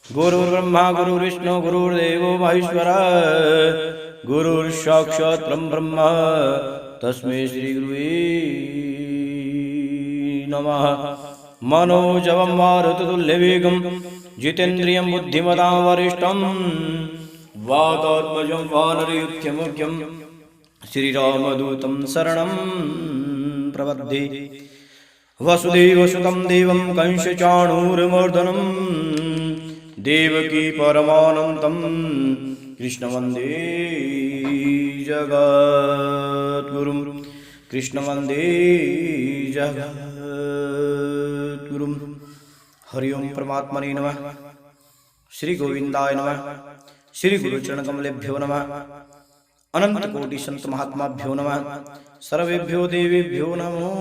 गुरुर्ब्रह्मा गुरुर्विष्णु गुरुर्देवो महेश्वरः गुरुर्साक्षात् परब्रह्म तस्मै श्री गुरुवे नमः। मनोजवं मारुततुल्यवेगं जितेन्द्रियं बुद्धिमतां वरिष्ठं वातात्मजं वानरयुध्यमुख्यं श्रीरामदूतं शरणं प्रपद्ये। वसुदेवसुतं देवं कंसचाणूरमर्दनं देवकी परमानन्दं कृष्णवन्दे जगद्गुरुं कृष्णवन्दे जगद्गुरुं। हरि ओं परमात्मने नमः। श्री गोविंदाय नमः। श्री गुरुचरणकमलेभ्यो नमः। अनंत कोटि संत महात्माभ्यो नमः। सर्वेभ्यो देवेभ्यो नमो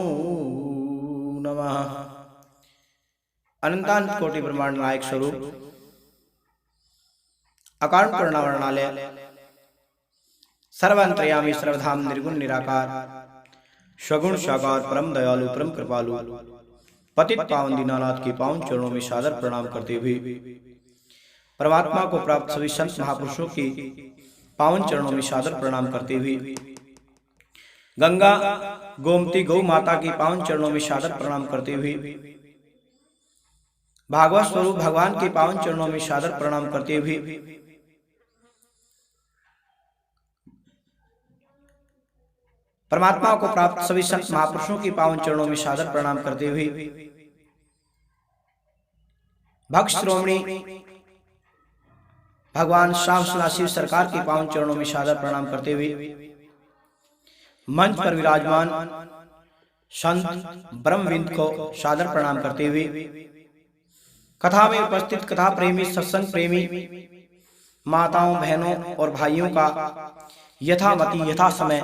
नमः। अनंतानंत कोटि ब्रह्मांड नायक स्वरूप अकारण करुणावर्णालय सर्वांतर्यामी सर्वधाम निर्गुण निराकार स्वगुण साकार परम दयालु परम कृपालु पतित पावन दीनानाथ के पावन चरणों में सादर प्रणाम करते हुए परमात्मा को प्राप्त सभी संत महापुरुषों की पावन चरणों में सादर प्रणाम करते हुए गंगा गोमती गौ माता की पावन चरणों में सादर प्रणाम करते हुए भागवत स्वरूप भगवान के पावन चरणों में सादर प्रणाम करते हुए परमात्मा को प्राप्त सभी संत महापुरुषों के पावन चरणों में सादर प्रणाम करते हुए भक्त श्रोमणी भगवान श्याम सुंदर शिव सरकार के पावन चरणों में सादर प्रणाम करते हुए मंच पर विराजमान संत ब्रह्मविंद को सादर प्रणाम करते हुए कथा में उपस्थित कथा प्रेमी सत्संग प्रेमी माताओं बहनों और भाइयों का यथामति यथा समय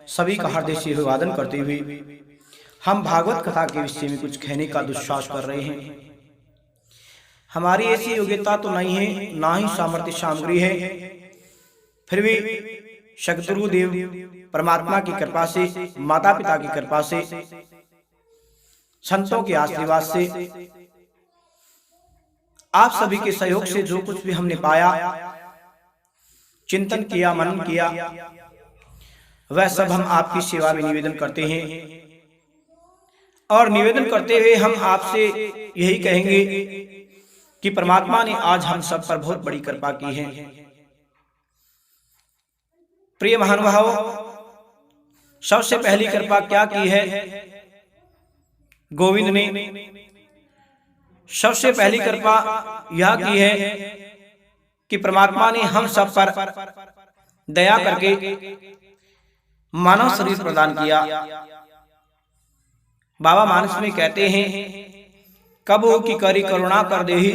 सभी का हृदय से अभिवादन करते हुए हम भागवत कथा के विषय में कुछ कहने का दुस्साहस कर रहे हैं। हमारी ऐसी योग्यता तो नहीं है, ना ही सामर्थ्य सामग्री है, फिर भी सद्गुरु देव परमात्मा की कृपा से, माता पिता की कृपा से, संतों के आशीर्वाद से, आप सभी के सहयोग से जो कुछ भी हमने पाया, चिंतन किया, मनन किया, वह सब हम आपकी सेवा में निवेदन करते हैं। और निवेदन करते हुए हम आपसे यही कहेंगे कि परमात्मा ने आज हम सब पर बहुत बड़ी कृपा की है। प्रिय महानुभाव, सबसे पहली कृपा क्या की है? गोविंद ने सबसे पहली कृपा यह की है कि परमात्मा ने हम सब पर दया करके मानव शरीर प्रदान किया। बाबा मानस में कहते हैं, कब हो कि करी करुणा कर देहि,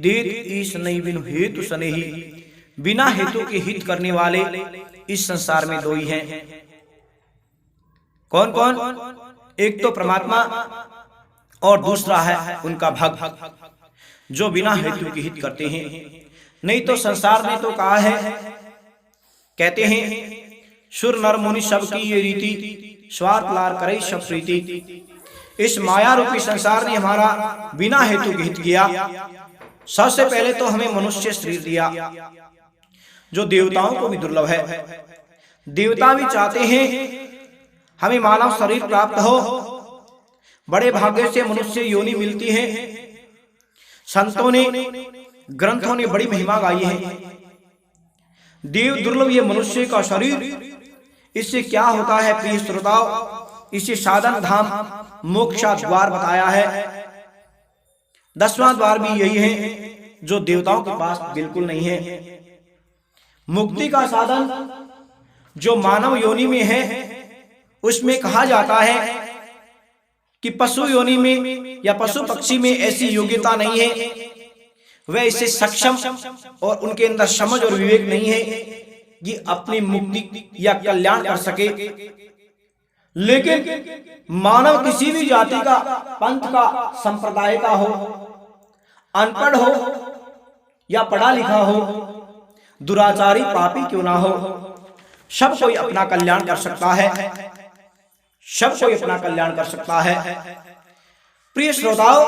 दीत ईश नहीं बिनु हेतु सनेही। बिना हेतु के हित करने वाले इस संसार में दो ही हैं। कौन कौन? एक तो परमात्मा और दूसरा है उनका भक्त जो बिना हेतु के हित करते हैं। नहीं तो संसार ने तो कहा है, कहते हैं सुर नर मुनि सब की ये रीति, स्वार्थ लार करे सब प्रीति। इस माया रूपी संसार ने हमारा बिना हेतु के हित किया। सबसे पहले तो हमें मनुष्य शरीर दिया जो देवताओं को भी दुर्लभ है। देवता भी चाहते हैं हमें मानव शरीर प्राप्त हो। बड़े भाग्य से मनुष्य योनि मिलती है। संतों ने ग्रंथों ने बड़ी महिमा गाई है। देव दुर्लभ ये मनुष्य का शरीर, इससे क्या होता है प्रिय श्रोताओं? इसे साधन धाम मोक्षा द्वार बताया है। 10वां द्वार भी यही है जो देवताओं के पास बिल्कुल नहीं है। मुक्ति का साधन जो मानव योनि में है, उसमें कहा जाता है कि पशु योनि में या पशु पक्षी में ऐसी योग्यता नहीं है, वह इससे सक्षम और उनके अंदर समझ और विवेक नहीं है कि अपनी मुक्ति या कल्याण कर सके। लेकिन मानव किसी भी जाति का, पंथ का, संप्रदाय का हो, अनपढ़ हो या पढ़ा लिखा हो, दुराचारी पापी क्यों ना हो, सब कोई अपना कल्याण कर सकता है। सब कोई अपना कल्याण कर सकता है। प्रिय श्रोताओं,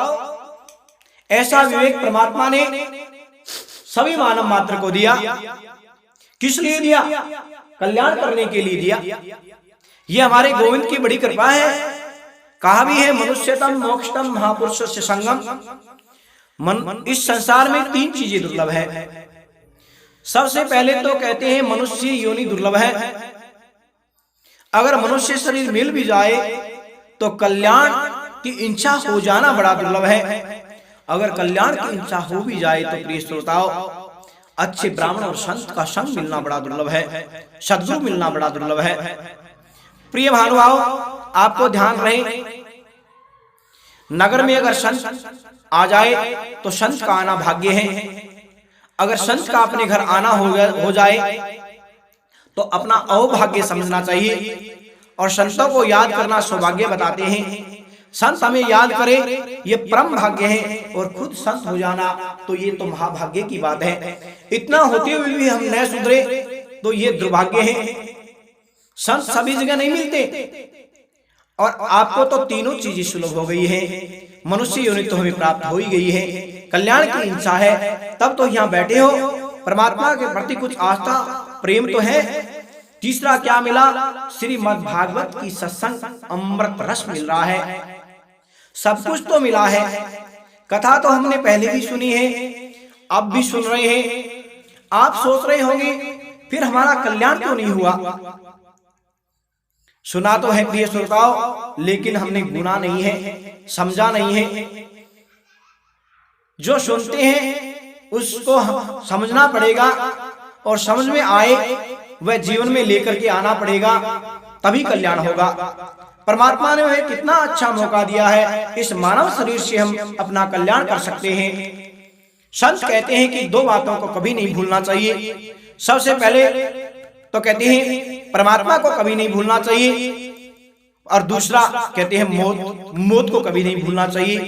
ऐसा विवेक परमात्मा ने सभी मानव मात्र को दिया। किस लिए दिया? कल्याण करने के लिए दिया। ये हमारे गोविंद की बड़ी कृपा है। कहा भी है मनुष्यतम मोक्षतम महापुरुष से संगम। इस संसार में तीन चीजें दुर्लभ है। सबसे पहले तो कहते हैं मनुष्य योनि दुर्लभ है। अगर मनुष्य शरीर मिल भी जाए तो कल्याण की इच्छा हो जाना बड़ा दुर्लभ है। अगर कल्याण की इच्छा हो भी जाए तो प्रिय श्रोताओं, अच्छे ब्राह्मण और संत का संग मिलना बड़ा दुर्लभ है, सद्गुरु मिलना बड़ा दुर्लभ है। प्रिय भानुभाव, आपको ध्यान रहे, नगर में अगर संत आ जाए तो संत का आना भाग्य है। अगर संत का अपने घर आना हो जाए तो अपना अहोभाग्य समझना चाहिए। और संतों को याद करना सौभाग्य बताते हैं। संत हमें याद करे ये परम भाग्य है, और खुद संत हो जाना तो ये तो महाभाग्य की बात है। इतना होते हुए भी हम न सुधरे तो ये दुर्भाग्य है। संत सभी जगह नहीं मिलते, और आपको तो तीनों चीजें सुलभ हो गई है। मनुष्य योनि तो हमें प्राप्त हो ही गई है, कल्याण की इच्छा है, तब तो यहाँ बैठे हो। परमात्मा के प्रति कुछ आस्था प्रेम तो है। तीसरा क्या मिला? श्रीमद् भागवत की सत्संग अमृत रस मिल रहा है। सब कुछ तो मिला है। कथा तो हमने पहले भी सुनी है, अब भी सुन रहे हैं। आप सोच रहे होंगे फिर हमारा कल्याण क्यों नहीं हुआ? सुना तो है प्रिय श्रोताओं, लेकिन हमने गुना नहीं है, समझा नहीं है। जो सुनते हैं उसको समझना पड़ेगा, और समझ में आए वह जीवन में लेकर के आना पड़ेगा, तभी कल्याण होगा। परमात्मा ने हमें कितना अच्छा मौका दिया है। इस मानव शरीर से हम अपना कल्याण कर सकते हैं। संत कहते हैं कि दो बातों को कभी नहीं भूलना चाहिए। सबसे पहले तो कहते हैं परमात्मा को कभी नहीं भूलना चाहिए, और दूसरा कहते हैं मौत को कभी नहीं भूलना चाहिए।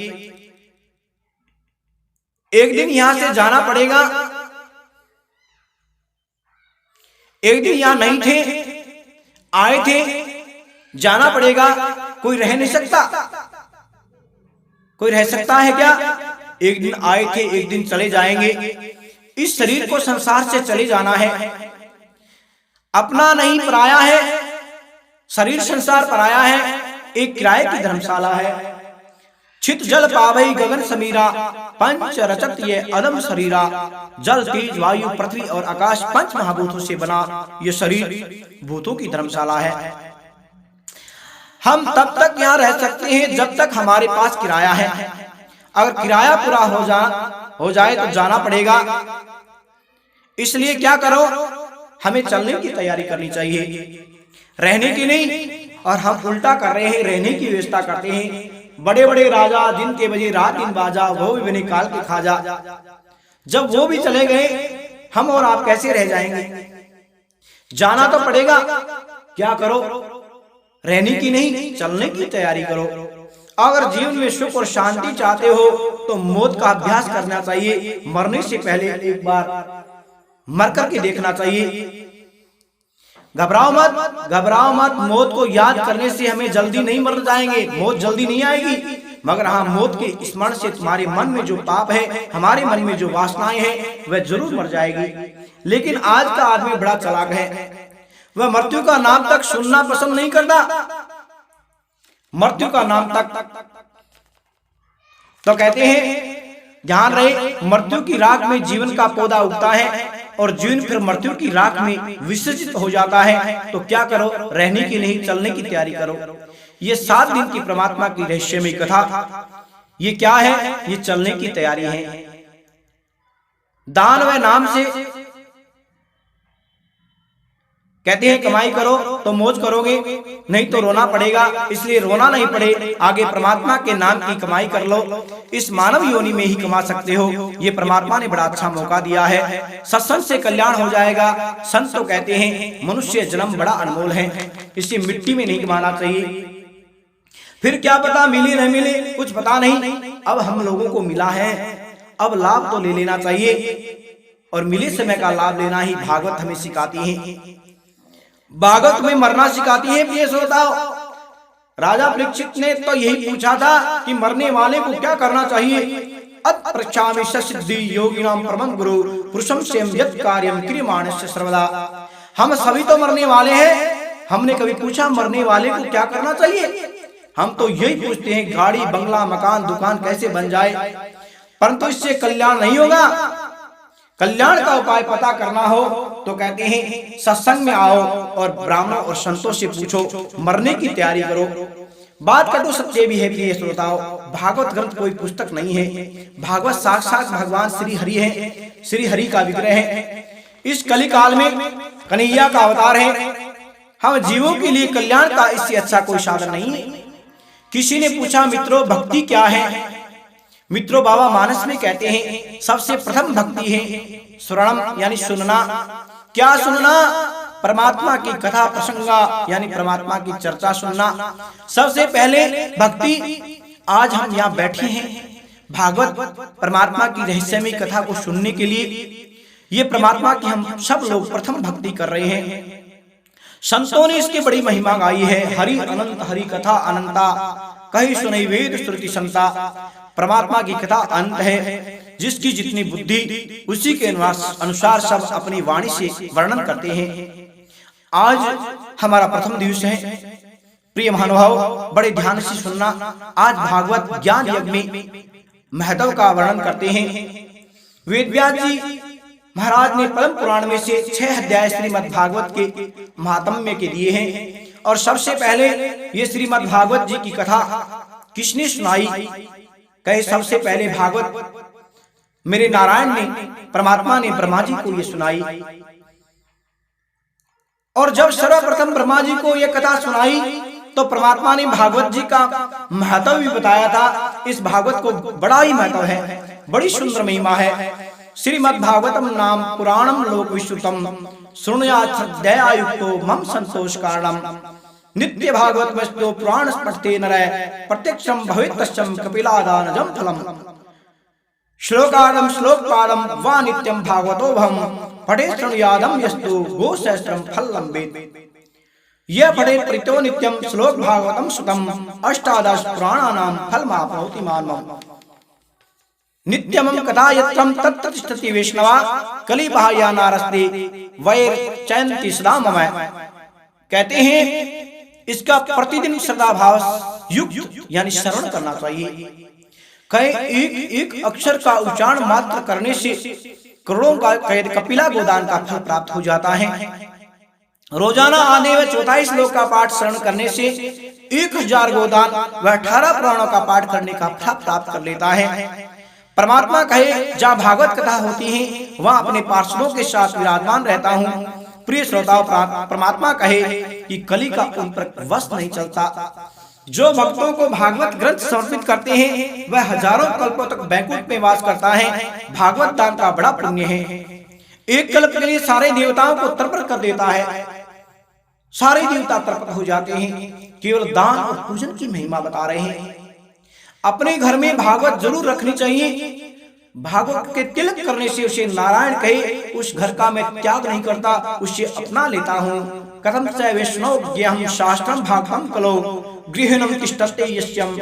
एक दिन यहां से जाना पड़ेगा। एक दिन यहां नहीं थे, आए थे, जाना पड़ेगा। कोई रह नहीं सकता। कोई रह सकता है क्या? एक दिन आए थे, एक दिन चले जाएंगे। इस शरीर को संसार से चले जाना है। अपना नहीं पराया है। शरीर संसार पराया है, एक किराए की धर्मशाला है। छित जल पावई गगन समीरा, पंच रचत ये अदम शरीरा। जल तेज वायु पृथ्वी और आकाश पंच महाभूतों से बना ये शरीर भूतों की धर्मशाला है। हम तब तक यहाँ रह सकते हैं जब तक हमारे पास किराया है। अगर किराया पूरा हो जाए तो जाना पड़ेगा। इसलिए क्या करो, हमें चलने की तैयारी करनी चाहिए, रहने की नहीं। और हम उल्टा कर रहे हैं, रहने की व्यवस्था करते हैं। बड़े बड़े राजा दिन के बजे रात दिन बाजा, वो भी बिना काल के खाजा। जब वो भी चले गए, हम और आप कैसे रह जाएंगे? जाना तो पड़ेगा। क्या करो, रहने की नहीं, चलने की तैयारी करो। अगर जीवन में सुख और शांति चाहते हो तो मौत का अभ्यास करना चाहिए। मरने से पहले एक बार मर करके देखना चाहिए। घबराओ मत। मौत को याद करने से हमें जल्दी नहीं मर जाएंगे, मौत जल्दी नहीं आएगी। मगर हाँ, मौत के स्मरण से तुम्हारे मन में जो पाप है, हमारे मन में जो वासनाएं हैं, वह जरूर मर जाएगी। लेकिन आज का आदमी बड़ा चालाक है, वह मृत्यु का नाम तक सुनना पसंद नहीं करता। मृत्यु का नाम तक तो कहते हैं ध्यान रहे, मृत्यु की राख में जीवन का पौधा उगता है, और जीवन फिर मृत्यु की राख में विसर्जित हो जाता है। तो क्या करो, रहने की नहीं, चलने की तैयारी करो। ये 7 दिन की परमात्मा की रहस्यमयी कथा, ये क्या है? ये चलने की तैयारी है। दान व नाम से कहते हैं कमाई करो तो मौज करोगे, नहीं तो रोना पड़ेगा। इसलिए रोना नहीं पड़े, आगे परमात्मा के नाम की कमाई कर लो। इस मानव योनि में ही कमा सकते हो। ये परमात्मा ने बड़ा अच्छा मौका दिया है। सत्संग से कल्याण हो जाएगा। संत तो कहते हैं मनुष्य जन्म बड़ा अनमोल है, इसे मिट्टी में नहीं गंवाना चाहिए। फिर क्या पता मिले न मिले, कुछ पता नहीं। अब हम लोगों को मिला है, अब लाभ तो ले लेना चाहिए, और मिले समय का लाभ लेना ही भागवत हमें सिखाती है। भागवत में मरना सिखाती है। प्रिय श्रोताओ, राजा परीक्षित ने तो यही पूछा था कि मरने वाले को क्या करना चाहिए। अप्रच्छामि सिद्धि योगिनां परमं गुरु पुरुषं स्वयं यत् कार्यं क्रियमाणस्य सर्वदा। हम सभी तो मरने वाले हैं। हमने कभी पूछा मरने वाले को क्या करना चाहिए? हम तो यही पूछते हैं गाड़ी बंगला मकान दुकान कैसे बन जाए, परंतु इससे कल्याण नहीं होगा। कल्याण का उपाय पता करना हो तो कहते हैं सत्संग में आओ और ब्राह्मणों और संतों से पूछो, मरने की तैयारी करो। बात कटु सत्य भी है प्रिय श्रोताओ, भागवत ग्रंथ कोई पुस्तक नहीं है। भागवत साक्षात भगवान श्री हरि है, श्री हरि का विग्रह है। इस कली काल में कन्हैया का अवतार है। हम जीवों के लिए कल्याण का इससे अच्छा कोई साधन नहीं है। किसी ने पूछा मित्रों भक्ति क्या है? मित्रों बाबा मानस में कहते हैं सबसे प्रथम भक्ति है श्रवणम यानी सुनना। क्या सुनना? परमात्मा की कथा प्रसंगा यानी परमात्मा की चर्चा सुनना। सबसे पहले भक्ति। आज हम यहाँ बैठे हैं भागवत परमात्मा की रहस्यमयी कथा को सुनने के लिए। ये परमात्मा की हम सब लोग प्रथम भक्ति कर रहे हैं। संतों ने इसकी बड़ी महिमा गाई है। हरि अनंत हरि कथा अनंता, कही सुनई वेद श्रुति संता। परमात्मा की कथा अनंत है। जिसकी जितनी बुद्धि उसी के अनुसार सब अपनी वाणी से वर्णन करते हैं। आज हमारा प्रथम दिवस है। प्रिय महानुभाव बड़े ध्यान से सुनना। आज भागवत ज्ञान यज्ञ में महत्व का वर्णन करते हैं। वेदव्यास जी महाराज ने परम पुराण में से 6 अध्याय श्रीमद् भागवत के महात्म्य के दिए हैं। और सबसे पहले ये श्रीमद् भागवत जी की कथा किसने सुनाई? कहे सबसे पहले भागवत मेरे नारायण ने परमात्मा ने ब्रह्मा जी को ये सुनाई। और जब सर्वप्रथम ब्रह्मा जी को ये कथा सुनाई तो परमात्मा ने भागवत जी का महत्व भी बताया था। इस भागवत को बड़ा ही महत्व है, बड़ी सुंदर महिमा है। श्रीमद् भागवतम नाम पुराणम लोक विश्रुतम शृणुयात् श्रद्धयायुक्तो मम संतोष कारणम। नित्य भागवत वस्तु पुराण पठते नरः प्रत्यक्षम भवेत् तस्यं कपिलादानजं फलम। श्लोकादम श्लोकपादम वा नित्यम भागवतो भम पठे शृणुयादम यस्तु गोसहस्रम फलम वेद। यह पठे प्रीतो नित्यम श्लोक भागवतम सुतम अष्टादश पुराणानां फलमाप्नोति मानवम्। नित्यमं कथायत्रं तत्तिष्ठति वैष्णवा कलि बाह्या नारस्ते वैरचयन्ति सदा मम। कहते हैं इसका प्रतिदिन श्रद्धा भाव युक्त यानी श्रवण करना चाहिए। कहे एक एक अक्षर का उच्चारण मात्र करने से करोड़ों का कपिला गोदान का फल प्राप्त हो जाता है। रोजाना आने व 24 श्लोक का पाठ श्रवण करने से 1000 गोदान व 18 पुराणों का पाठ करने का फल प्राप्त कर लेता है। परमात्मा कहे जहाँ भागवत कथा होती है वहाँ अपने पार्षदों के साथ विराजमान रहता हूँ। प्रिय श्रोताओं परमात्मा कहे कि कली का उन पर वश नहीं चलता। जो भक्तों को भागवत ग्रंथ समर्पित करते हैं वह हजारों कल्पों तक बैकुंठ में वास करता है। भागवत दान का बड़ा पुण्य है। एक कल्प के लिए सारे देवताओं को तर्पण कर देता है। सारे देवता तर्पण हो जाते हैं। केवल दान और पूजन की महिमा बता रहे हैं। अपने घर में भागवत जरूर रखनी चाहिए। भागवत के तिलक करने से उसे नारायण कहे उस घर का मैं त्याग नहीं करता, उसे अपना लेता हूँ। कथम च वैष्णव ज्ञाहं शास्त्रम भागवतं कलो गृहिणं तिष्ठते यस्यं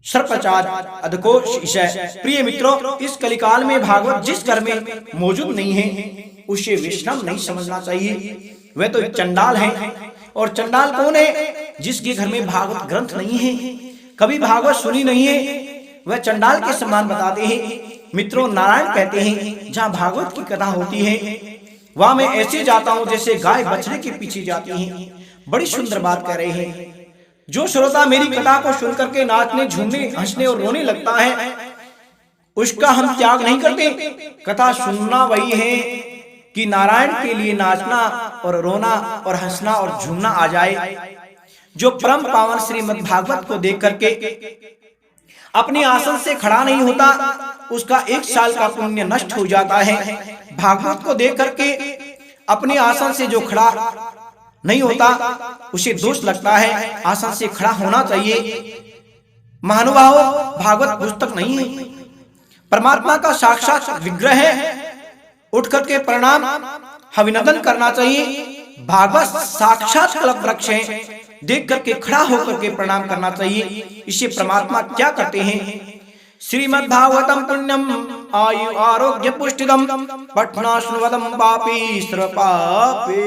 सर्पचार अधकोश ईशय। प्रिय मित्रों इस कलिकाल में भागवत जिस घर में मौजूद नहीं है उसे वैष्णव नहीं समझना चाहिए। वह तो चंडाल है। और चंडाल कौन है? जिसके घर में भागवत ग्रंथ नहीं है, कभी भागवत सुनी नहीं है, वह चंडाल के समान बताते हैं। मित्रों नारायण कहते हैं जहाँ भागवत की कथा होती है वहां मैं ऐसे जाता हूँ जैसे गाय बछड़े के पीछे जाती है। बड़ी सुंदर बात कह रहे हैं। जो श्रोता मेरी कथा को सुन करके नाचने झूमने हंसने और रोने लगता है उसका हम त्याग नहीं करते। कथा सुनना वही है कि नारायण के लिए नाचना और रोना और हंसना और झूमना आ जाए। जो परम पावन श्रीमद् भागवत को देख करके अपने आसन से खड़ा नहीं होता उसका 1 साल का पुण्य नष्ट हो जाता है। भागवत को देख करके अपने आसन से जो खड़ा नहीं होता उसे दोष लगता है। आसन से खड़ा होना चाहिए। महानुभाव भागवत पुस्तक नहीं है, परमात्मा का साक्षात विग्रह है। उठ करके प्रणाम अभिनंदन करना चाहिए। भागवत साक्षात कल्प वृक्ष है। देख करके खड़ा होकर के प्रणाम करना चाहिए। इसे परमात्मा क्या करते हैं? श्रीमद्भागवतम पुण्यम आयु आरोग्य पुष्टिदम पठनाश्नुवदम पापी सर्वपापैर्मुच्यते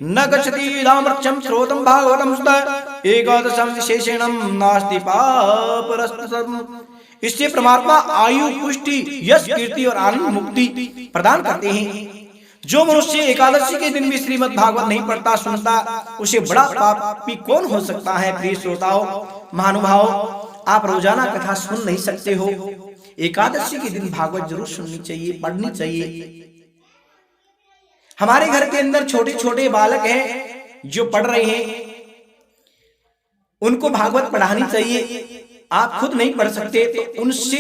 न गच्छति रामर्चम श्रोतम भागवतम सुत एकादशम विशेषणम नास्ति पापरस्तम। इससे परमात्मा आयु पुष्टि यश कीर्ति और आनंद मुक्ति प्रदान करते हैं। जो मनुष्य एकादशी के दिन भी श्रीमद् भागवत नहीं पढ़ता सुनता उसे बड़ा पापी कौन हो सकता है। प्रिय श्रोताओं महानुभाव, आप रोजाना कथा सुन नहीं सकते हो, एकादशी के दिन भागवत जरूर सुननी चाहिए, पढ़नी चाहिए। हमारे घर के अंदर छोटे छोटे बालक हैं जो पढ़ रहे हैं, उनको भागवत पढ़ानी चाहिए। आप खुद नहीं पढ़ सकते तो उनसे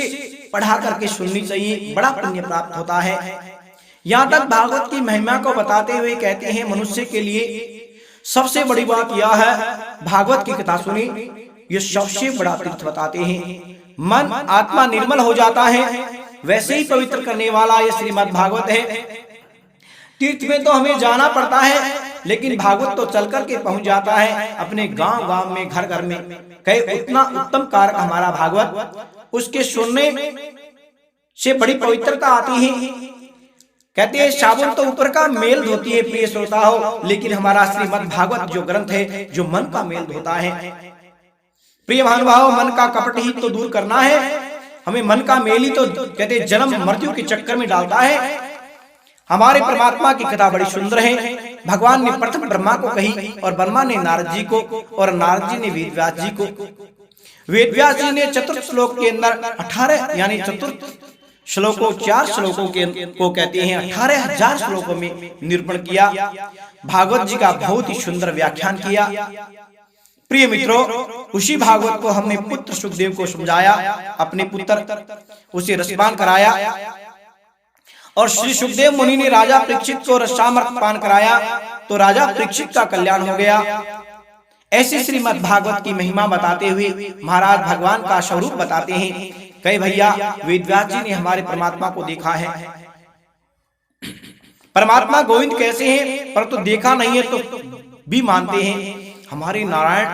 पढ़ा करके सुननी चाहिए, बड़ा पुण्य प्राप्त होता है। यहाँ तक भागवत की महिमा को बताते हुए कहते हैं मनुष्य के लिए सबसे बड़ी बात यह है भागवत की कथा सुनी, ये सबसे बड़ा तीर्थ बताते हैं। मन आत्मा निर्मल हो जाता है, वैसे ही पवित्र करने वाला ये श्रीमद् भागवत है। तीर्थ में तो हमें जाना पड़ता है, लेकिन भागवत तो चल करके पहुंच जाता है अपने गांव गांव में, घर घर में। कहे उतना उत्तम कारक हमारा भागवत, उसके सुनने से बड़ी पवित्रता आती है। कहते हैं साबुन तो ऊपर का मेल धोती है प्रिय श्रोता हो, लेकिन हमारा श्रीमद् भागवत जो ग्रंथ है जो मन का मेल धोता है। प्रिय महानुभाव, मन का कपट ही तो दूर करना है, हमें मन का मेल ही तो कहते जन्म मृत्यु के चक्कर में डालता है। हमारे परमात्मा की कथा बड़ी सुंदर है। भगवान ने प्रथम ब्रह्मा को कही और ब्रह्मा ने नारद जी को और नारद जी ने वेदव्यास जी को। वेदव्यास जी ने चतुर्थ श्लोक के अंदर 18 यानी चतुर्थ श्लोकों 4 श्लोकों को कहते हैं 18,000 श्लोकों में निरूपण किया। भागवत जी का बहुत ही सुंदर व्याख्यान किया। प्रिय मित्रों, उसी भागवत को हमने पुत्र सुखदेव को समझाया, अपने पुत्र उसे रसपान कराया और श्री सुखदेव मुनि ने राजा परीक्षित को रसामृत पान कराया तो राजा परीक्षित का कल्याण हो गया। ऐसे श्रीमद् भागवत की महिमा बताते हुए महाराज भगवान का स्वरूप बताते हैं। कहे भैया वेदव्यास जी ने हमारे परमात्मा को देखा है, परमात्मा गोविंद कैसे हैं पर तो देखा नहीं है तो भी मानते हैं। हमारे नारायण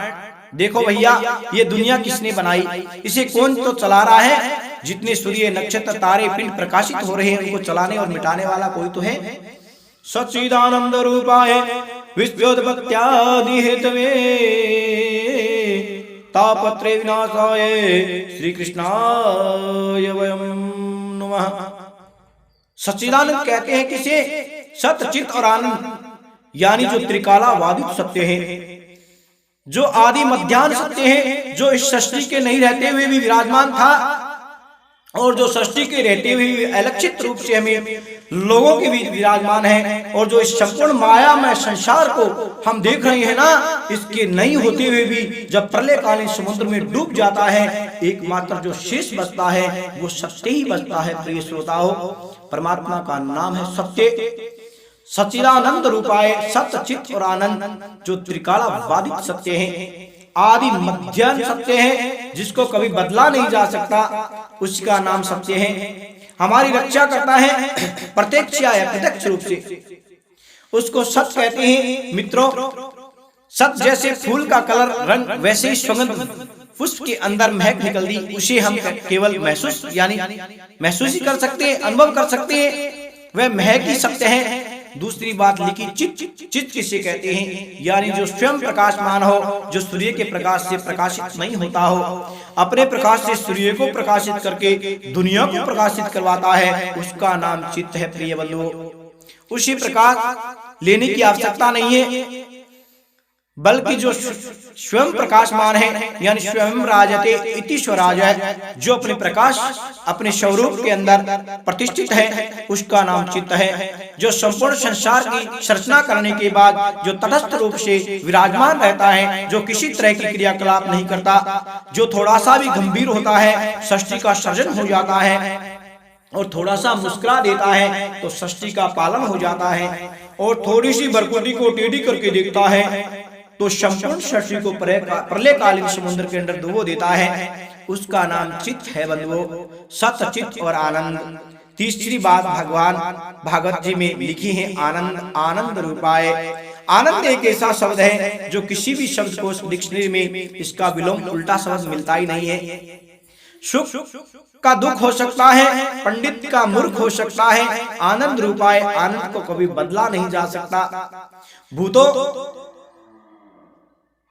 देखो भैया, ये दुनिया किसने बनाई, इसे कौन तो चला रहा है। जितने सूर्य नक्षत्र तारे पिंड प्रकाशित हो रहे हैं उनको चलाने और मिटाने वाला कोई तो है। सच्चिदानंद रूपाय विश्वोत्पत्त्यादि हेतवे तापत्रे विनाशाय श्री कृष्णाय वयं नमः। सच्चिदानंद कहते हैं किसे, सत्य चित और आनंद, यानी जो त्रिकाला वादित सत्य है, जो आदि मध्यान्ह सत्य है, जो इस सृष्टि के नहीं रहते हुए भी विराजमान था और जो सृष्टि के रहते हुए भी अलक्षित रूप से हमें लोगों के बीच विराजमान है, और जो इस संपूर्ण माया में संसार को हम देख रहे हैं ना, इसके नहीं होते हुए भी जब प्रलयकालीन समुद्र में डूब जाता है, एकमात्र जो शेष बचता है वो सत्य ही बचता है। प्रिय श्रोताओ, परमात्मा का नाम है सत्य। सच्चिदानंद रूपाय सत्य चित और आनंद, जो त्रिकाला वादित सत्य है, आदि मध्यान्ह सत्य है, जिसको कभी बदला नहीं जा सकता, उसका नाम सत्य है। हमारी रक्षा करता है प्रत्यक्ष या अप्रत्यक्ष रूप से, उसको सत्य कहते हैं। मित्रों, सत्य जैसे फूल का कलर रंग, वैसे ही सुगंध पुष्प के अंदर महक निकलती, उसे हम केवल महसूस यानी महसूस ही कर सकते हैं, अनुभव कर सकते हैं, वह महक ही सत्य है। दूसरी बात लिखी चित्त किसे कहते हैं, यानी जो स्वयं प्रकाशमान हो, जो सूर्य के प्रकाश से प्रकाशित नहीं होता हो, अपने प्रकाश से सूर्य को प्रकाशित करके दुनिया को प्रकाशित करवाता है, उसका नाम चित्त है। प्रिय बंधुओं, उसी प्रकाश लेने की आवश्यकता नहीं है, बल्कि जो स्वयं प्रकाशमान है, यानी स्वयं राजते इति स्वराज है, जो अपने प्रकाश अपने स्वरूप के अंदर प्रतिष्ठित है, उसका नाम चित्त है। जो संपूर्ण संसार की संरचना करने के बाद जो तटस्थ रूप से विराजमान रहता है, जो किसी तरह की क्रियाकलाप नहीं करता, जो थोड़ा सा भी गंभीर होता है सृष्टि का सृजन हो जाता है, और थोड़ा सा मुस्कुरा देता है तो सृष्टि का पालन हो जाता है, और थोड़ी सी बरकुटी को टेढ़ी करके देखता है तो संपूर्ण सृष्टि को प्रलयकालीन समुद्र के अंदर डुबो देता है, उसका नाम चित्त है बंधुओं, सत्य चित्त और आनंद। तीसरी बात भगवान भागवत जी में लिखी है आनंद, आनंद रूपाय। आनंद एक ऐसा शब्द है जो किसी भी शब्द को डिक्शनरी में इसका विलोम उल्टा शब्द मिलता ही नहीं है। सुख का दुख हो सकता है, पंडित का मूर्ख हो सकता है, आनंद रूपाए आनंद को कभी बदला नहीं जा सकता। भूतो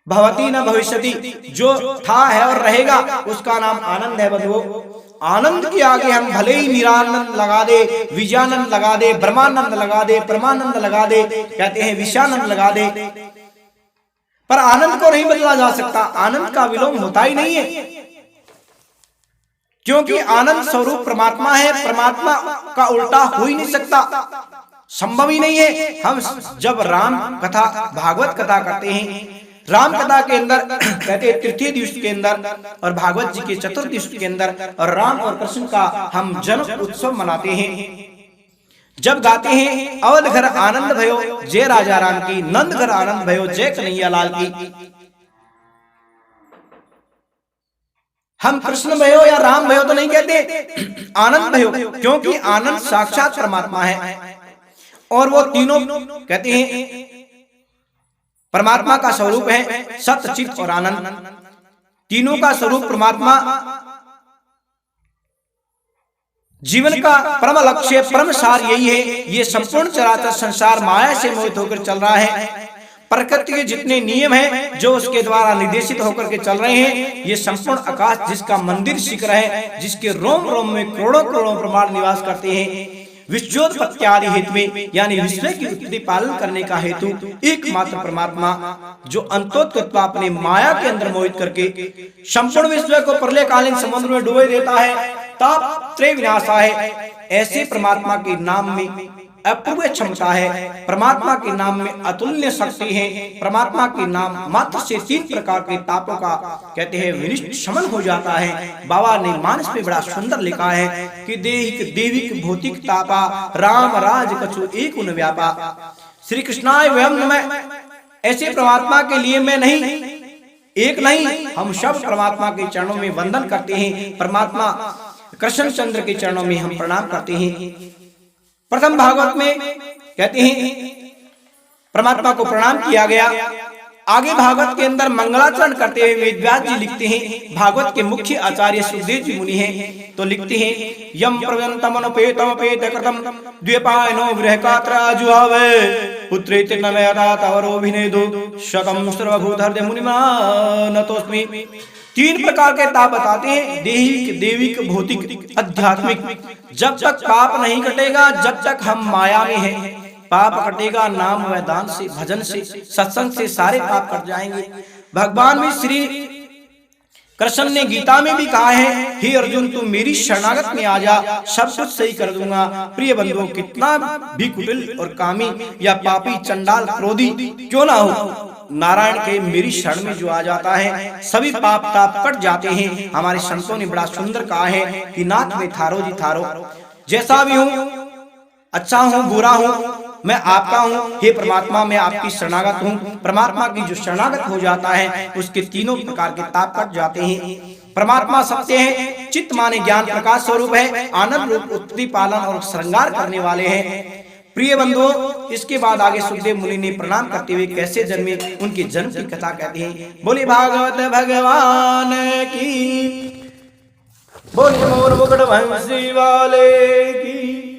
भवती न भविष्यति, जो था है और रहेगा उसका नाम आनंद है बंधुओं। आनंद के आगे हम भले ही निरानंद लगा दे, विजयानंद लगा दे, ब्रह्मानंद लगा दे, परमानंद लगा दे, कहते हैं विषयानंद लगा दे, पर आनंद को नहीं बदला जा सकता। आनंद का विलोम होता ही नहीं है, क्योंकि आनंद स्वरूप परमात्मा है। परमात्मा का उल्टा हो ही नहीं सकता, संभव ही नहीं है। हम जब राम कथा भागवत कथा करते हैं, राम कथा के अंदर कहते हैं तृतीय दिवस के अंदर और भागवत जी के चतुर्थ दिवस के अंदर और राम और कृष्ण का हम जन्म उत्सव मनाते हैं। जब गाते हैं अवध घर आनंद भयो जय राजा राम की, नंद घर आनंद भयो जय कन्हैया लाल की, हम कृष्ण भयो या राम भयो तो नहीं कहते, आनंद भयो, क्योंकि आनंद साक्षात परमात्मा है। और वो तीनों कहते हैं परमात्मा का स्वरूप है, सत्य चित्त और आनंद। तीनों का स्वरूप परमात्मा, जीवन का परम लक्ष्य परम सार यही है। ये संपूर्ण चराचर संसार माया से मोहित होकर चल रहा है। प्रकृति के जितने नियम हैं जो उसके द्वारा निर्देशित होकर के चल रहे हैं, ये संपूर्ण आकाश जिसका मंदिर शिखर है, जिसके रोम रोम में करोड़ों करोड़ों ब्रह्मांड निवास करते हैं, विश्वोत्पत्ति आदि हेतु में यानी विश्व की उत्पत्ति पालन करने का हेतु एकमात्र परमात्मा, जो अंतोत्तत्व अपने माया के अंदर मोहित करके संपूर्ण विश्व को प्रलयकालीन समुद्र में डुबो देता है, ताप त्रय विनाशा है। ऐसे परमात्मा के नाम में अपूर्व क्षमता है, परमात्मा के नाम में अतुल्य शक्ति है। परमात्मा के नाम मात्र से 3 प्रकार के तापों का कहते हैं विनिष्ट शमन हो जाता है। बाबा ने मानस में बड़ा सुंदर लिखा है कि देहिक देविक भौतिक तापा राम राज कछु एक उन व्यापा। श्री कृष्णाय वयम नमः। ऐसे परमात्मा के लिए मैं नहीं, एक नहीं, हम सब परमात्मा के चरणों में वंदन करते हैं। परमात्मा कृष्ण चंद्र के चरणों में हम प्रणाम करते हैं। प्रथम भागवत में कहते हैं परमात्मा को प्रणाम किया गया। आगे भागवत के अंदर मंगलाचरण करते हुए वेदव्यास जी लिखते हैं, भागवत के मुख्य आचार्य सुखदेव जी मुनि हैं, तो लिखते हैं यम प्रवंतमनुपेतमपेत कृतम द्व्यपायनो गृहकात्राजुहावे पुत्रेति नमयता तवरोभिनेदु शतम सर्वभूतहृदय मुनिमा नतोस्मि। 3 प्रकार के ताप बताते हैं, देहिक देविक भौतिक आध्यात्मिक। जब तक पाप नहीं कटेगा, जब तक हम माया में हैं, पाप कटेगा नाम व दान से, भजन से, सत्संग से सारे पाप कट जाएंगे। भगवान भी श्री कृष्ण ने गीता में भी कहा है, हे अर्जुन तुम मेरी शरणागत में आ जा, सब कुछ सही कर दूंगा। प्रिय बंधुओं, कितना भी कुटिल और कामी या पापी चंडाल क्रोधी क्यों ना हो, नारायण के मेरी शरण में जो आ जाता है सभी पाप ताप कट जाते हैं। हमारे संतों ने बड़ा सुंदर कहा है कि नाथ में थारो जी थारो, जैसा भी हूँ, अच्छा हूँ बुरा हूँ, मैं आपका हूँ। हे परमात्मा मैं आपकी शरणागत हूँ। परमात्मा की जो शरणागत हो जाता है उसके 3 प्रकार के ताप कट जाते हैं। परमात्मा सत्य है, चित्त माने ज्ञान प्रकाश स्वरूप है, आनंद रूप उत्पत्ति पालन और श्रृंगार करने वाले हैं। प्रिय बंधुओं, इसके बाद आगे सुखदेव मुनि ने प्रणाम करते हुए कैसे जन्मे उनके जन्म की कथा कहते हैं। बोले भागवत भगवान की, बोले मोर मुकुट वंशी वाले की।